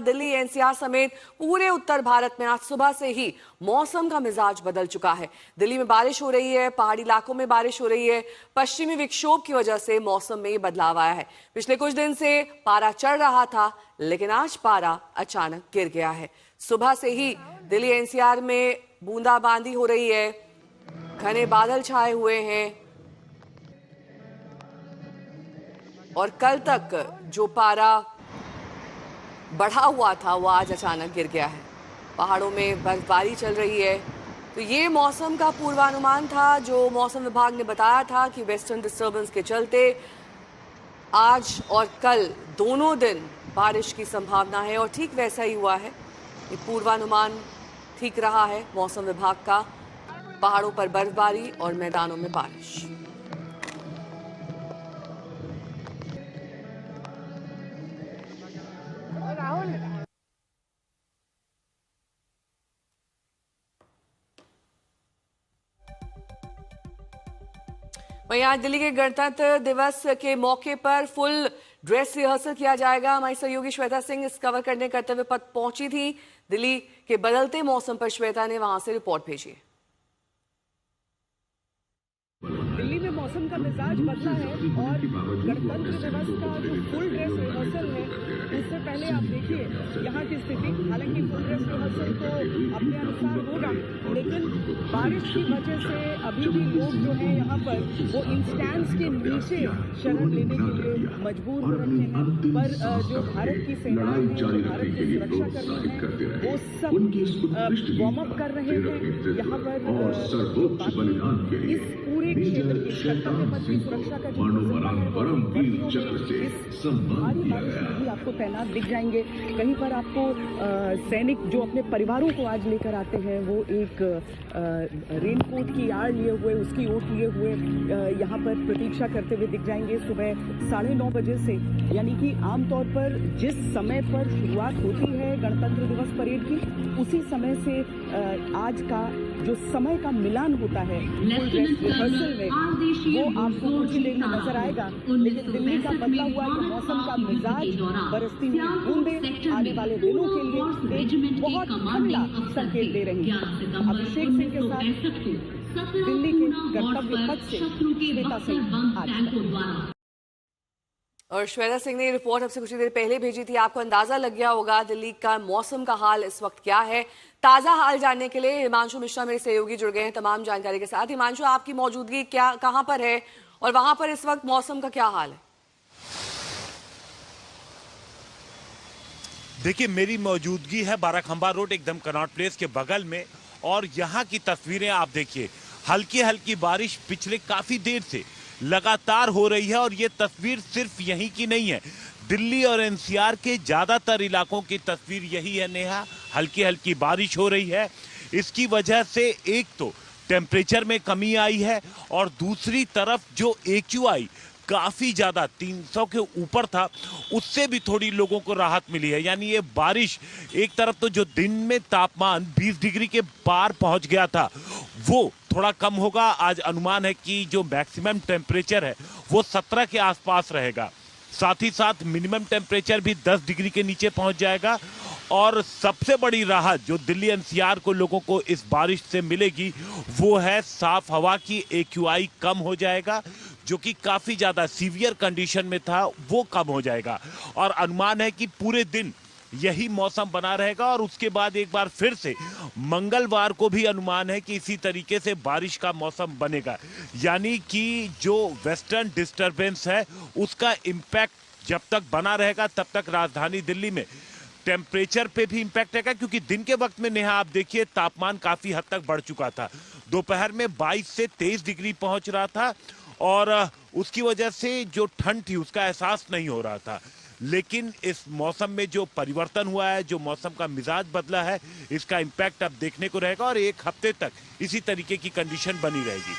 Delhi NCR समेत पूरे उत्तर भारत में आज सुबह से ही मौसम का मिजाज बदल चुका है। दिल्ली में बारिश हो रही है, पहाड़ी इलाकों में बारिश हो रही है। पश्चिमी विक्षोभ की वजह से मौसम में बदलाव आया है। पिछले कुछ दिन से पारा चढ़ रहा था, लेकिन आज पारा अचानक गिर गया है। सुबह से ही दिल्ली एनसीआर में बूंदाबांदी हो रही है, घने बादल छाए हुए हैं और कल तक जो पारा बढ़ा हुआ था वो आज अचानक गिर गया है। पहाड़ों में बर्फबारी चल रही है। तो ये मौसम का पूर्वानुमान था जो मौसम विभाग ने बताया था कि वेस्टर्न डिस्टर्बेंस के चलते आज और कल दोनों दिन बारिश की संभावना है और ठीक वैसा ही हुआ है। ये पूर्वानुमान ठीक रहा है मौसम विभाग का। पहाड़ों पर बर्फबारी और मैदानों में बारिश। वहीं आज दिल्ली के गणतंत्र दिवस के मौके पर फुल ड्रेस रिहर्सल किया जाएगा। हमारी सहयोगी श्वेता सिंह इस कवर करने कर्तव्य पथ पहुंची थी। दिल्ली के बदलते मौसम पर श्वेता ने वहां से रिपोर्ट भेजी। दिल्ली में मौसम का मिजाज बदला है और गणतंत्र दिवस का जो फुल ड्रेस रिहर्सल है उससे पहले आप देखिए यहाँ की स्थिति। हालांकि फुल ड्रेस रिहर्सल तो अपने अनुसार होगा, लेकिन बारिश की वजह से अभी भी लोग जो है यहाँ पर वो इंस्टैंड्स के नीचे शरण लेने के लिए मजबूर हो रखे हैं। पर जो भारत की सेनाएं हैं, जो भारत की सुरक्षा कर्मी हैं, वो सब वार्म अप कर रहे हैं यहाँ पर। इस पूरे क्षेत्र की कर्तव्य पथ की सुरक्षा का जो भारी बारिश में भी आपको तैनात दिख जाएंगे। कहीं पर आपको सैनिक जो अपने परिवारों को आज लेकर आते हैं वो एक रेनकोट की आड़ लिए हुए, उसकी ओट लिए हुए यहाँ पर प्रतीक्षा करते हुए दिख जाएंगे। सुबह 9:30 बजे से, यानी कि आमतौर पर जिस समय पर शुरुआत होती है गणतंत्र दिवस परेड की, उसी समय से आज का जो समय का मिलान होता है फुल ड्रेस रिहर्सल में, वो आपको कुछ ही देर में नजर आएगा। लेकिन दिल्ली का बदला हुआ जो मौसम का मिजाज, बरसती हुई बूंदें आने वाले दिनों के लिए एक बहुत ठंडा संकेत दे रही है। अभिषेक सिंह के साथ दिल्ली के कर्तव्य पथ से श्वेता सिंह। और श्वेता सिंह ने रिपोर्ट अब से कुछ देर पहले भेजी थी। आपको अंदाजा लग गया होगा दिल्ली का मौसम का हाल इस वक्त क्या है। ताजा हाल जानने के लिए हिमांशु मिश्रा मेरे सहयोगी जुड़ गए हैं तमाम जानकारी के साथ। हिमांशु, आपकी मौजूदगी कहां पर है और वहां पर इस वक्त मौसम का क्या हाल है? देखिए, मेरी मौजूदगी है बाराखंबा रोड, एकदम कनॉट प्लेस के बगल में। और यहाँ की तस्वीरें आप देखिए, हल्की हल्की बारिश पिछले काफी देर से लगातार हो रही है। और ये तस्वीर सिर्फ यहीं की नहीं है, दिल्ली और एनसीआर के ज्यादातर इलाकों की तस्वीर यही है नेहा। हल्की हल्की बारिश हो रही है। इसकी वजह से एक तो टेम्परेचर में कमी आई है और दूसरी तरफ जो AQI काफी ज्यादा 300 के ऊपर था, उससे भी थोड़ी लोगों को राहत मिली है। यानी ये बारिश एक तरफ तो जो दिन में तापमान 20 डिग्री के पार पहुंच गया था वो थोड़ा कम होगा। आज अनुमान है कि जो मैक्सिमम टेम्परेचर है वो 17 के आसपास रहेगा। साथ ही साथ मिनिमम टेम्परेचर भी 10 डिग्री के नीचे पहुंच जाएगा। और सबसे बड़ी राहत जो दिल्ली एनसीआर को लोगों को इस बारिश से मिलेगी वो है साफ हवा की। AQI कम हो जाएगा, जो कि काफी ज्यादा सीवियर कंडीशन में था, वो कम हो जाएगा। और अनुमान है कि पूरे दिन यही मौसम बना रहेगा और उसके बाद एक बार फिर से मंगलवार को भी अनुमान है कि इसी तरीके से बारिश का मौसम बनेगा। यानी कि जो वेस्टर्न डिस्टर्बेंस है उसका इम्पैक्ट जब तक बना रहेगा तब तक राजधानी दिल्ली में टेम्परेचर पे भी इम्पैक्ट रहेगा। क्योंकि दिन के वक्त में नेहा आप देखिए तापमान काफी हद तक बढ़ चुका था। दोपहर में 22 से 23 डिग्री पहुंच रहा था और उसकी वजह से जो ठंड थी उसका एहसास नहीं हो रहा था। लेकिन इस मौसम में जो परिवर्तन हुआ है, जो मौसम का मिजाज बदला है, इसका इम्पैक्ट अब देखने को रहेगा और एक हफ्ते तक इसी तरीके की कंडीशन बनी रहेगी।